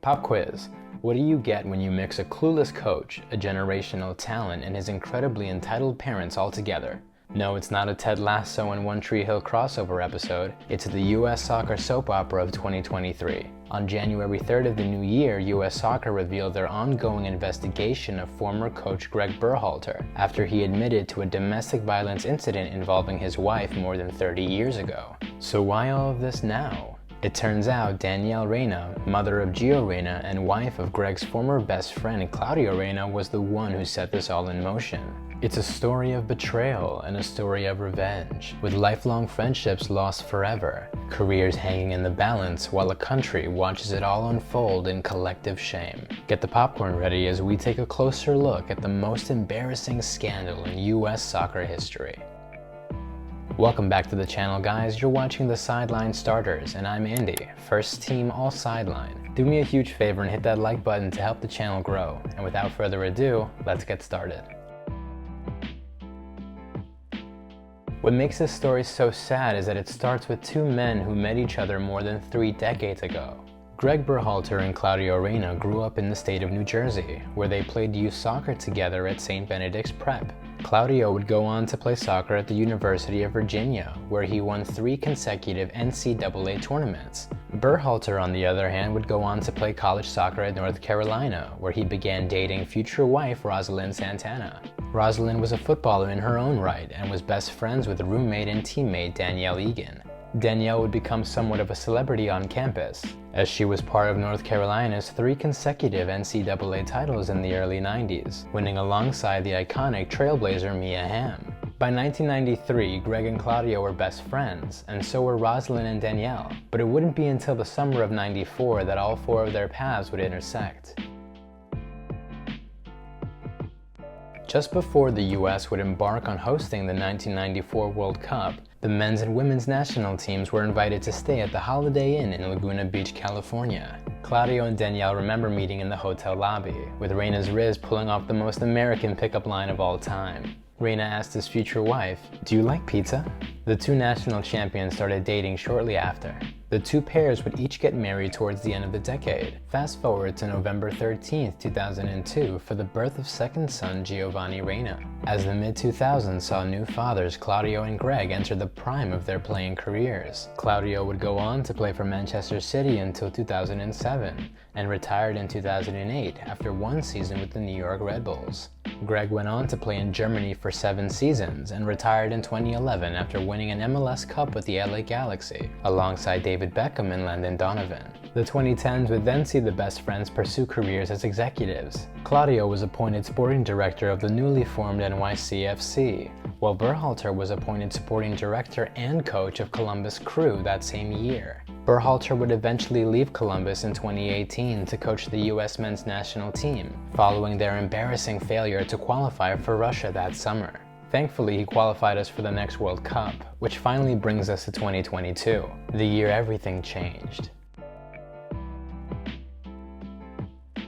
Pop quiz. What do you get when you mix a clueless coach, a generational talent, and his incredibly entitled parents all together? No, it's not a Ted Lasso and One Tree Hill crossover episode. It's the U.S. soccer soap opera of 2023. On January 3rd of the new year, U.S. Soccer revealed their ongoing investigation of former coach Gregg Berhalter after he admitted to a domestic violence incident involving his wife more than 30 years ago. So why all of this now? It turns out Gio Reyna, mother of Gio Reyna and wife of Gregg's former best friend Claudio Reyna, was the one who set this all in motion. It's a story of betrayal and a story of revenge, with lifelong friendships lost forever, careers hanging in the balance while a country watches it all unfold in collective shame. Get the popcorn ready as we take a closer look at the most embarrassing scandal in U.S. soccer history. Welcome back to the channel, guys. You're watching the Sideline Starters, and I'm Andy, first team all sideline. Do me a huge favor and hit that like button to help the channel grow. And without further ado, let's get started. What makes this story so sad is that it starts with two men who met each other more than 3 decades ago. Gregg Berhalter and Claudio Reyna grew up in the state of New Jersey, where they played youth soccer together at St. Benedict's Prep. Claudio would go on to play soccer at the University of Virginia, where he won 3 consecutive NCAA tournaments. Berhalter, on the other hand, would go on to play college soccer at North Carolina, where he began dating future wife Rosalind Santana. Rosalind was a footballer in her own right and was best friends with roommate and teammate Danielle Egan. Danielle would become somewhat of a celebrity on campus, as she was part of North Carolina's 3 consecutive NCAA titles in the early 90s, winning alongside the iconic trailblazer Mia Hamm. By 1993, Gregg and Claudio were best friends, and so were Rosalind and Danielle, but it wouldn't be until the summer of '94 that all 4 of their paths would intersect. Just before the U.S. would embark on hosting the 1994 World Cup, the men's and women's national teams were invited to stay at the Holiday Inn in Laguna Beach, California. Claudio and Danielle remember meeting in the hotel lobby, with Reyna's Riz pulling off the most American pickup line of all time. Reyna asked his future wife, "Do you like pizza?" The two national champions started dating shortly after. The two pairs would each get married towards the end of the decade. Fast forward to November 13, 2002 for the birth of second son Giovanni Reyna. As the mid-2000s saw new fathers, Claudio and Gregg enter the prime of their playing careers. Claudio would go on to play for Manchester City until 2007 and retired in 2008 after 1 season with the New York Red Bulls. Gregg went on to play in Germany for 7 seasons and retired in 2011 after winning an MLS Cup with the LA Galaxy, alongside David Beckham and Landon Donovan. The 2010s would then see the best friends pursue careers as executives. Claudio was appointed sporting director of the newly formed NYCFC, while Berhalter was appointed sporting director and coach of Columbus Crew that same year. Berhalter would eventually leave Columbus in 2018 to coach the U.S. men's national team, following their embarrassing failure to qualify for Russia that summer. Thankfully, he qualified us for the next World Cup, which finally brings us to 2022, the year everything changed.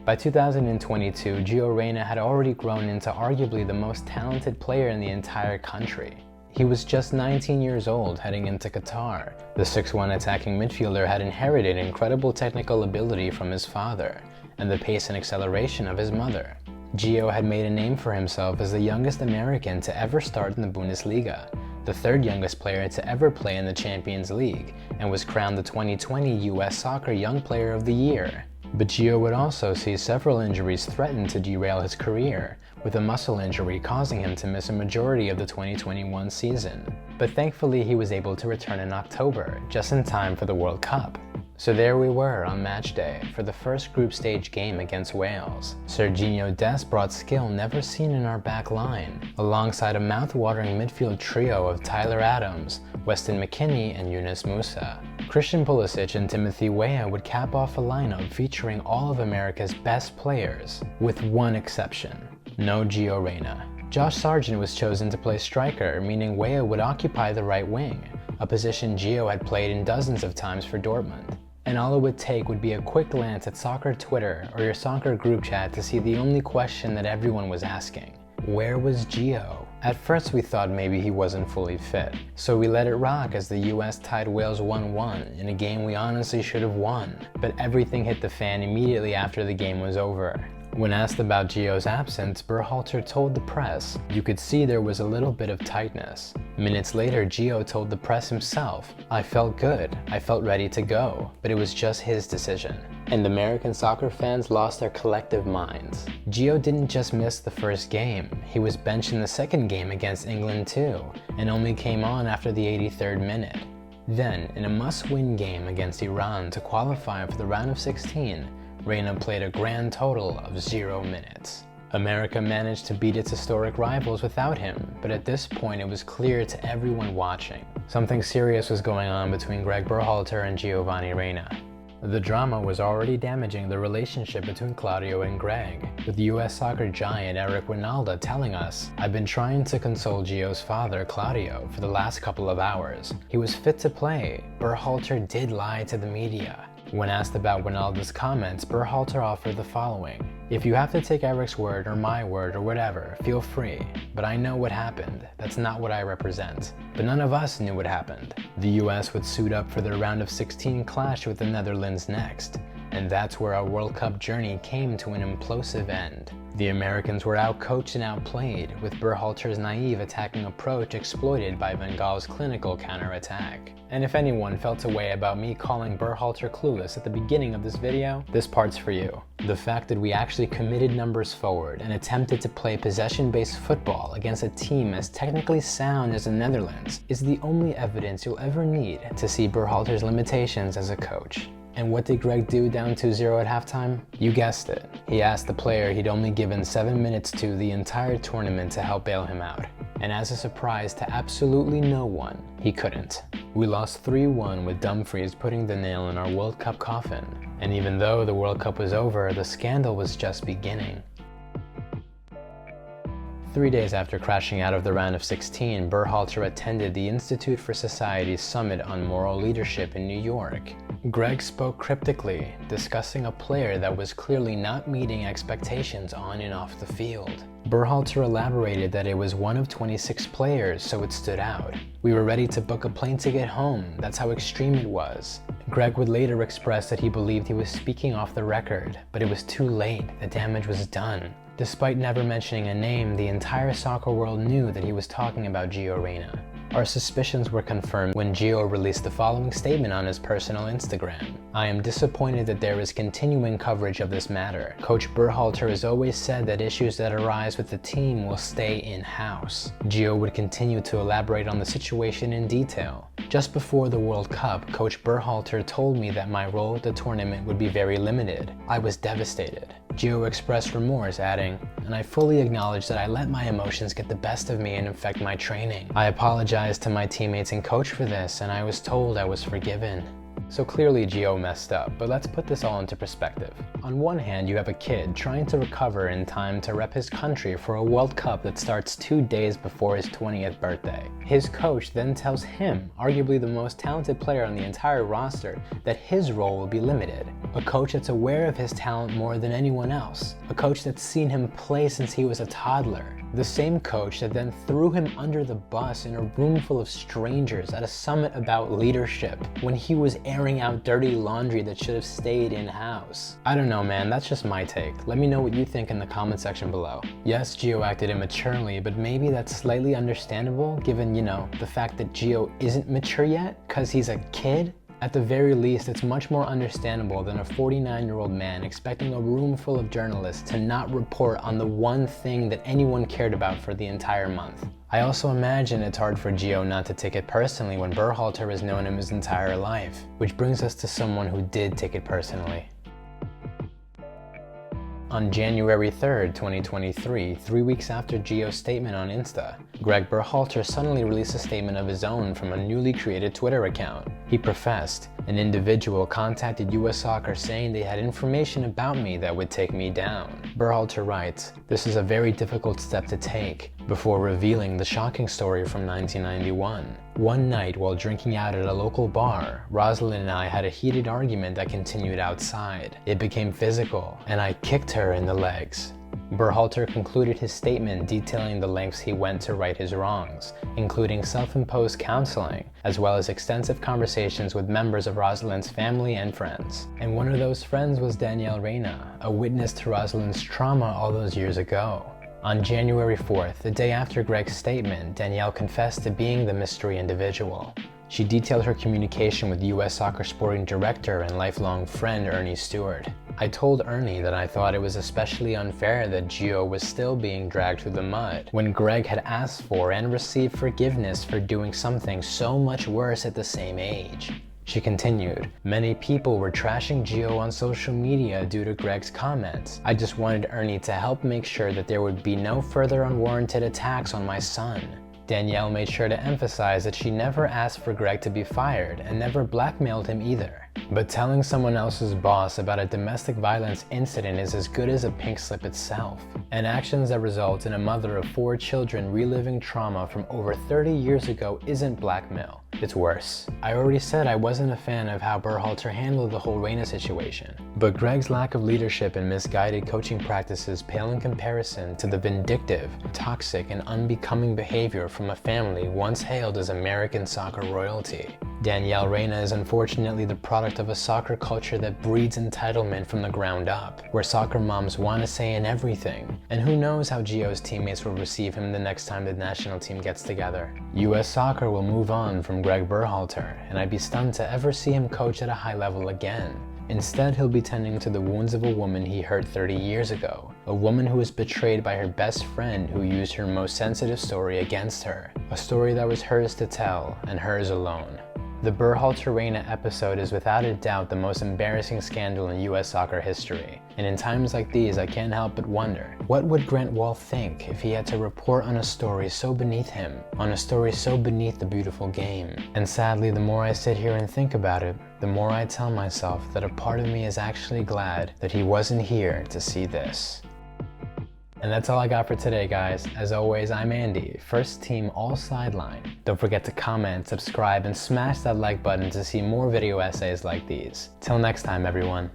By 2022, Gio Reyna had already grown into arguably the most talented player in the entire country. He was just 19 years old heading into Qatar. The 6'1" attacking midfielder had inherited incredible technical ability from his father and the pace and acceleration of his mother. Gio had made a name for himself as the youngest American to ever start in the Bundesliga, the 3rd youngest player to ever play in the Champions League, and was crowned the 2020 U.S. Soccer Young Player of the Year. But Gio would also see several injuries threaten to derail his career, with a muscle injury causing him to miss a majority of the 2021 season. But thankfully he was able to return in October, just in time for the World Cup. So there we were on match day for the first group stage game against Wales. Serginho Dest brought skill never seen in our back line, alongside a mouth-watering midfield trio of Tyler Adams, Weston McKennie, and Yunus Musa. Christian Pulisic and Timothy Weah would cap off a lineup featuring all of America's best players, with one exception: no Gio Reyna. Josh Sargent was chosen to play striker, meaning Weah would occupy the right wing, a position Gio had played in dozens of times for Dortmund. And all it would take would be a quick glance at soccer Twitter or your soccer group chat to see the only question that everyone was asking: where was Gio? At first we thought maybe he wasn't fully fit, so we let it rock as the US tied Wales 1-1 in a game we honestly should have won, but everything hit the fan immediately after the game was over. When asked about Gio's absence, Berhalter told the press, "You could see there was a little bit of tightness." Minutes later, Gio told the press himself, "I felt good, I felt ready to go, but it was just his decision." And American soccer fans lost their collective minds. Gio didn't just miss the first game, he was benched in the second game against England too, and only came on after the 83rd minute. Then, in a must-win game against Iran to qualify for the round of 16, Reyna played a grand total of 0 minutes. America managed to beat its historic rivals without him, but at this point it was clear to everyone watching. Something serious was going on between Gregg Berhalter and Giovanni Reyna. The drama was already damaging the relationship between Claudio and Gregg, with US soccer giant Eric Winalda telling us, "I've been trying to console Gio's father, Claudio, for the last couple of hours. He was fit to play. Berhalter did lie to the media." When asked about Winalda's comments, Berhalter offered the following, "If you have to take Eric's word or my word or whatever, feel free. But I know what happened. That's not what I represent." But none of us knew what happened. The US would suit up for their round of 16 clash with the Netherlands next. And that's where our World Cup journey came to an implosive end. The Americans were outcoached and outplayed, with Berhalter's naive attacking approach exploited by Van Gaal's clinical counterattack. And if anyone felt a way about me calling Berhalter clueless at the beginning of this video, this part's for you. The fact that we actually committed numbers forward and attempted to play possession-based football against a team as technically sound as the Netherlands is the only evidence you'll ever need to see Berhalter's limitations as a coach. And what did Gregg do down 2-0 at halftime? You guessed it. He asked the player he'd only given 7 minutes to the entire tournament to help bail him out. And as a surprise to absolutely no one, he couldn't. We lost 3-1 with Dumfries putting the nail in our World Cup coffin. And even though the World Cup was over, the scandal was just beginning. 3 days after crashing out of the round of 16, Berhalter attended the Institute for Society's Summit on Moral Leadership in New York. Gregg spoke cryptically, discussing a player that was clearly not meeting expectations on and off the field. Berhalter elaborated that it was one of 26 players, so it stood out. "We were ready to book a plane to get home, that's how extreme it was." Gregg would later express that he believed he was speaking off the record, but it was too late, the damage was done. Despite never mentioning a name, the entire soccer world knew that he was talking about Gio Reyna. Our suspicions were confirmed when Gio released the following statement on his personal Instagram. "I am disappointed that there is continuing coverage of this matter. Coach Berhalter has always said that issues that arise with the team will stay in-house." Gio would continue to elaborate on the situation in detail. "Just before the World Cup, Coach Berhalter told me that my role at the tournament would be very limited. I was devastated." Gio expressed remorse, adding, "And I fully acknowledge that I let my emotions get the best of me and infect my training. I apologized to my teammates and coach for this, and I was told I was forgiven." So clearly Gio messed up, but let's put this all into perspective. On one hand, you have a kid trying to recover in time to rep his country for a World Cup that starts 2 days before his 20th birthday. His coach then tells him, arguably the most talented player on the entire roster, that his role will be limited. A coach that's aware of his talent more than anyone else. A coach that's seen him play since he was a toddler. The same coach that then threw him under the bus in a room full of strangers at a summit about leadership when he was airing out dirty laundry that should have stayed in-house. I don't know, man, that's just my take. Let me know what you think in the comment section below. Yes, Gio acted immaturely, but maybe that's slightly understandable given, the fact that Gio isn't mature yet because he's a kid. At the very least, it's much more understandable than a 49-year-old man expecting a room full of journalists to not report on the one thing that anyone cared about for the entire month. I also imagine it's hard for Gio not to take it personally when Berhalter has known him his entire life, which brings us to someone who did take it personally. On January 3rd, 2023, 3 weeks after Gio's statement on Insta, Gregg Berhalter suddenly released a statement of his own from a newly created Twitter account. He professed, "An individual contacted US Soccer saying they had information about me that would take me down." Berhalter writes, "This is a very difficult step to take," before revealing the shocking story from 1991. "One night while drinking out at a local bar, Rosalind and I had a heated argument that continued outside. It became physical, and I kicked her in the legs." Berhalter concluded his statement detailing the lengths he went to right his wrongs, including self-imposed counseling, as well as extensive conversations with members of Rosalind's family and friends. And one of those friends was Gio Reyna, a witness to Rosalind's trauma all those years ago. On January 4th, the day after Gregg's statement, Danielle confessed to being the mystery individual. She detailed her communication with U.S. Soccer sporting director and lifelong friend Ernie Stewart. I told Ernie that I thought it was especially unfair that Gio was still being dragged through the mud when Gregg had asked for and received forgiveness for doing something so much worse at the same age. She continued, "Many people were trashing Gio on social media due to Gregg's comments. I just wanted Ernie to help make sure that there would be no further unwarranted attacks on my son." Danielle made sure to emphasize that she never asked for Gregg to be fired and never blackmailed him either. But telling someone else's boss about a domestic violence incident is as good as a pink slip itself. And actions that result in a mother of 4 children reliving trauma from over 30 years ago isn't blackmail. It's worse. I already said I wasn't a fan of how Berhalter handled the whole Reyna situation, but Gregg's lack of leadership and misguided coaching practices pale in comparison to the vindictive, toxic, and unbecoming behavior from a family once hailed as American soccer royalty. Gio Reyna is unfortunately the product of a soccer culture that breeds entitlement from the ground up, where soccer moms want a say in everything, and who knows how Gio's teammates will receive him the next time the national team gets together. US soccer will move on from Gregg Berhalter, and I'd be stunned to ever see him coach at a high level again. Instead, he'll be tending to the wounds of a woman he hurt 30 years ago, a woman who was betrayed by her best friend who used her most sensitive story against her, a story that was hers to tell, and hers alone. The Berhalter-Reyna episode is without a doubt the most embarrassing scandal in US soccer history, and in times like these I can't help but wonder, what would Grant Wahl think if he had to report on a story so beneath him, on a story so beneath the beautiful game? And sadly, the more I sit here and think about it, the more I tell myself that a part of me is actually glad that he wasn't here to see this. And that's all I got for today, guys. As always, I'm Andy, first team all sideline. Don't forget to comment, subscribe, and smash that like button to see more video essays like these. Till next time, everyone.